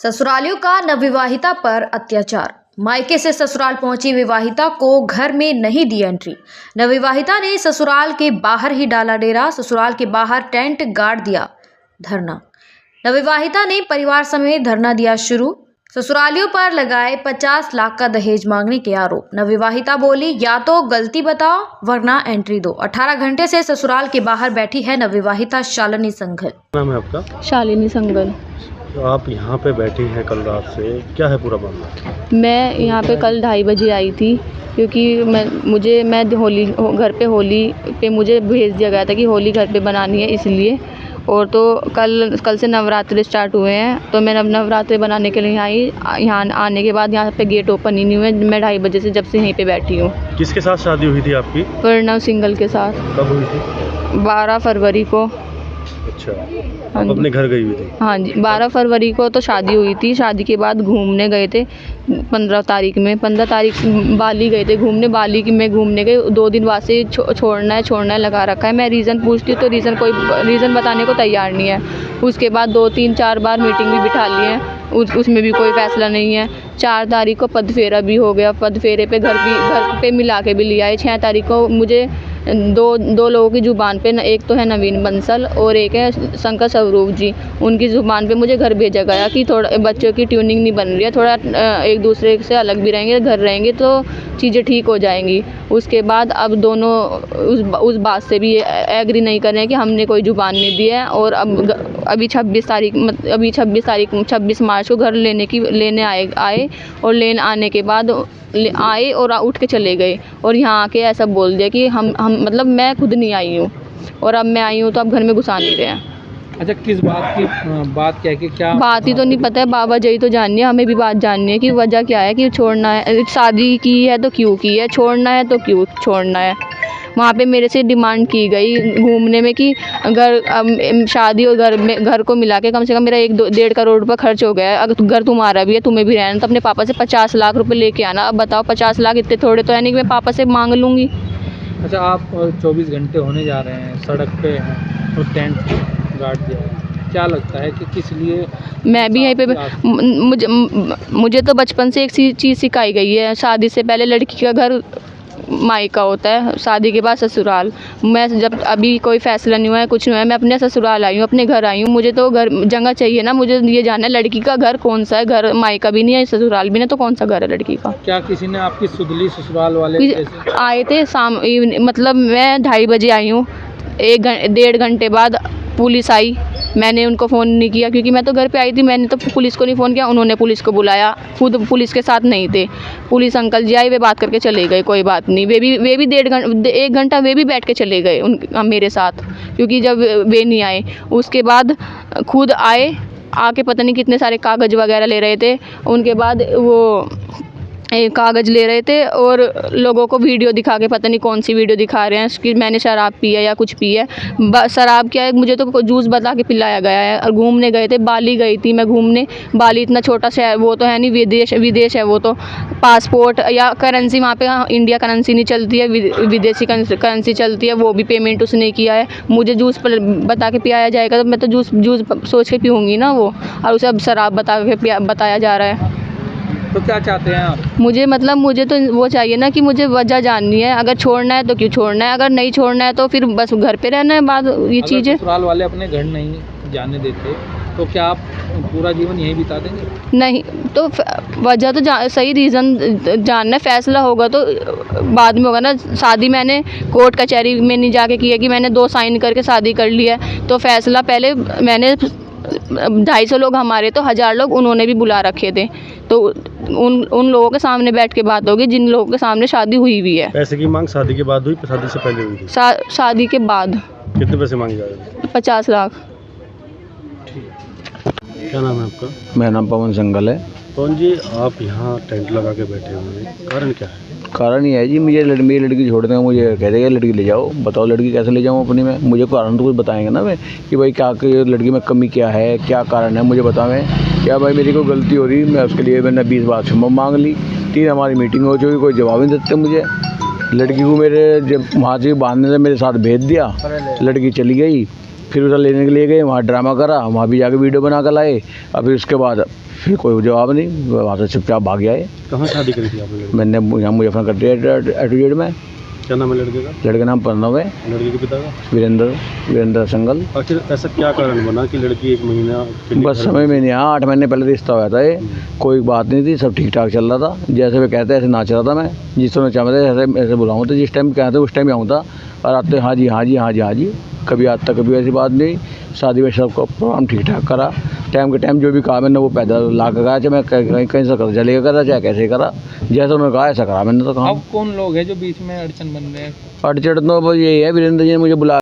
ससुरालियों का नवविवाहिता पर अत्याचार। मायके से ससुराल पहुंची विवाहिता को घर में नहीं दी एंट्री। नवविवाहिता ने ससुराल के बाहर ही डाला डेरा। ससुराल के बाहर टेंट गाड़ दिया धरना। नवविवाहिता ने परिवार समेत धरना दिया शुरू। ससुरालियों पर लगाए 50 लाख का दहेज मांगने के आरोप। नवविवाहिता बोली, या तो गलती बताओ वरना एंट्री दो। 18 घंटे से ससुराल के बाहर बैठी है नवविवाहिता शालिनी संघल। नाम है आपका? शालिनी संघल। तो आप यहाँ पे बैठी हैं कल रात से, क्या है पूरा मामला? मैं यहाँ पे कल 2:30 बजे आई थी क्योंकि मैं होली घर पे होली पे मुझे भेज दिया गया था कि होली घर पे बनानी है इसलिए। और तो कल से नवरात्रि स्टार्ट हुए हैं, तो मैं नवरात्रि बनाने के लिए आई। यहाँ आने के बाद यहाँ पे गेट ओपन ही नहीं हुए। मैं 2:30 बजे से जब से यहीं पे बैठी हूँ। किसके साथ शादी हुई थी आपकी? प्रणव सिंघल के साथ। कब हुई थी? 12 फरवरी को। अच्छा, आप अपने घर गई हुई थी? हाँ जी, 12 फरवरी को तो शादी हुई थी। शादी के बाद घूमने गए थे 15 तारीख में। 15 तारीख बाली गए थे घूमने। बाली में घूमने गए 2 दिन बाद से छोड़ना है लगा रखा है। मैं रीज़न पूछती हूँ तो कोई रीज़न बताने को तैयार नहीं है। उसके बाद 2, 3, 4 बार मीटिंग भी बिठा ली है, उसमें भी कोई फ़ैसला नहीं है। 4 तारीख को पदफेरा भी हो गया। पदफेरे पे घर पे मिला के भी लिया है। 6 तारीख को मुझे दो लोगों की ज़ुबान पे, एक तो है नवीन बंसल और एक है शंकर स्वरूप जी, उनकी ज़ुबान पे मुझे घर भेजा गया कि थोड़ा बच्चों की ट्यूनिंग नहीं बन रही है, थोड़ा एक दूसरे से अलग भी रहेंगे, घर रहेंगे तो चीज़ें ठीक हो जाएंगी। उसके बाद अब दोनों उस बात से भी एग्री नहीं कर रहे हैं कि हमने कोई ज़ुबान नहीं दी है। और अभी 26 मार्च को घर लेने आए और लेने आने के बाद आए और उठ के चले गए। और यहाँ आके ऐसा बोल दिया कि हम मतलब मैं खुद नहीं आई हूँ और अब मैं आई हूँ तो अब घर में घुसा नहीं रहे हैं। अच्छा, किस बात की बात क्या है कि क्या बात ही तो नहीं पता है, बाबा जी तो जाननी है, हमें भी बात जाननी है कि वजह क्या है कि छोड़ना है। शादी की है तो क्यों की है, छोड़ना है तो क्यों छोड़ना है। वहाँ पे मेरे से डिमांड की गई घूमने में कि अगर शादी और घर को मिला के कम से कम मेरा 1-1.5 करोड़ रुपये खर्च हो गया है। अगर घर तुम्हारा भी है, तुम्हें भी रहना, तो अपने पापा से 50 लाख रुपए लेके आना। अब बताओ 50 लाख इतने थोड़े तो है नहीं कि मैं पापा से मांग लूँगी। अच्छा, आप 24 घंटे होने जा रहे हैं, सड़क पे हैं तो टेंट गाड़ दिया है, क्या लगता है कि किस लिए? मैं भी यहीं पे मुझे तो बचपन से एक चीज़ सिखाई गई है, शादी से पहले लड़की का घर मायका होता है, शादी के बाद ससुराल। मैं जब अभी कोई फैसला नहीं हुआ है, कुछ नहीं हुआ है, मैं अपने ससुराल आई हूँ, अपने घर आई हूँ। मुझे तो घर जगह चाहिए ना, मुझे ये जानना है लड़की का घर कौन सा है। घर मायका भी नहीं है, ससुराल भी नहीं, तो कौन सा घर है लड़की का? क्या किसी ने आपकी सुधली ससुराल वाले आए थे मतलब मैं 2:30 बजे आई हूँ, 1-1.5 घंटे बाद पुलिस आई। मैंने उनको फ़ोन नहीं किया क्योंकि मैं तो घर पे आई थी। मैंने तो पुलिस को नहीं फ़ोन किया, उन्होंने पुलिस को बुलाया, खुद पुलिस के साथ नहीं थे। पुलिस अंकल जी आए, वे बात करके चले गए, कोई बात नहीं। वे भी 1 घंटा वे भी बैठ के चले गए मेरे साथ, क्योंकि जब वे नहीं आए उसके बाद खुद आए, आके पता नहीं कितने सारे कागज़ वगैरह ले रहे थे। उनके बाद वो कागज़ ले रहे थे और लोगों को वीडियो दिखा के, पता नहीं कौन सी वीडियो दिखा रहे हैं कि मैंने शराब पी है या कुछ पी है। शराब क्या है, मुझे तो जूस बता के पिलाया गया है। और घूमने गए थे, बाली गई थी मैं घूमने। बाली इतना छोटा शहर वो तो है नहीं, विदेश है वो तो। पासपोर्ट या करेंसी वहाँ पे इंडिया करेंसी नहीं चलती है, विदेशी करेंसी चलती है, वो भी पेमेंट उसने किया है। मुझे जूस बता के पिलाया जाएगा तो मैं तो जूस सोच के पीऊँगी ना वो, और उसे अब शराब बताया जा रहा है। तो क्या चाहते हैं आप? मुझे तो वो चाहिए ना कि मुझे वजह जाननी है। अगर छोड़ना है तो क्यों छोड़ना है, अगर नहीं छोड़ना है तो फिर बस घर पे रहना है। बाद ये चीज़ें ससुराल वाले अपने घर नहीं जाने देते तो क्या आप पूरा जीवन यहीं बिता देंगे? नहीं, तो वजह तो सही रीज़न जानना है। फैसला होगा तो बाद में होगा ना। शादी मैंने कोर्ट कचहरी में नहीं जाके की है कि मैंने 2 साइन करके शादी कर ली है। तो फैसला पहले मैंने 250 लोग हमारे तो 1000 लोग उन्होंने भी बुला रखे थे, तो उन लोगों के सामने बैठ के बात होगी जिन लोगों के सामने शादी हुई भी है। पैसे की मांग शादी के बाद हुई, शादी से पहले हुई थी? शादी के बाद। कितने पैसे मांगे जा रहे थे? 50 लाख। क्या नाम है आपका? मेरा नाम पवन संघल है। पवन जी, आप यहाँ टेंट लगा के बैठे हुए हैं, कारण क्या है? कारण ये है जी, मेरी लड़की छोड़ देंगे, मुझे कहते हैं लड़की ले जाओ। बताओ लड़की कैसे ले जाऊँ अपनी में? मुझे कारण तो कुछ बताएंगे ना मैं कि भाई क्या लड़की में कमी क्या है, क्या कारण है, मुझे बतावें। क्या भाई मेरी कोई गलती हो रही, मैं उसके लिए मैंने 20 बार क्षमा मांग ली। 3 हमारी मीटिंग हो चुकी, कोई जवाब नहीं देते मुझे। लड़की को मेरे जब वहाँ से बांधने से मेरे साथ भेज दिया, लड़की चली गई। फिर उसे लेने के लिए गए, वहाँ ड्रामा करा, वहाँ भी जाके वीडियो बना कर लाए। और फिर उसके बाद फिर कोई जवाब नहीं, वहाँ से चुपचाप भाग गया है। कहाँ शादी करी थी आपने लड़की? मैंने यहाँ मुजफ्फरनगर एटीट्यूड में। क्या नाम है लड़के का? लड़के का नाम प्रणव है, लड़के के पिता का? वीरेंद्र संगल। आखिर ऐसा क्या कारण बना कि लड़की 1 महीना के लिए बस घर- समझ में नहीं आया। 8 महीने पहले रिश्ता हुआ था ये, कोई बात नहीं थी, सब ठीक ठाक चल रहा था। जैसे वे कहते ऐसे नाच रहा था मैं, जिस समय चाहते ऐसे ऐसे बुलाऊँ तो जिस टाइम कहते उस टाइम आऊँ था। और आते हाँ जी हाँ जी हाँ जी हाँ जी, कभी आज तक कभी ऐसी बात नहीं। शादी में सबको प्रोग्राम ठीक ठाक करा, टाइम के टाइम जो भी कहा मैंने वो पैदल ला कर गया, चाहे मैं कहीं से कर्जा लेकर करा, चाहे कैसे करा, जैसा उन्होंने कहा ऐसा करा मैंने तो कहा। अब कौन लोग हैं जो बीच में अड़चन बन रहे हैं? अड़चन तो यही है, वीरेंद्र जी ने मुझे बुला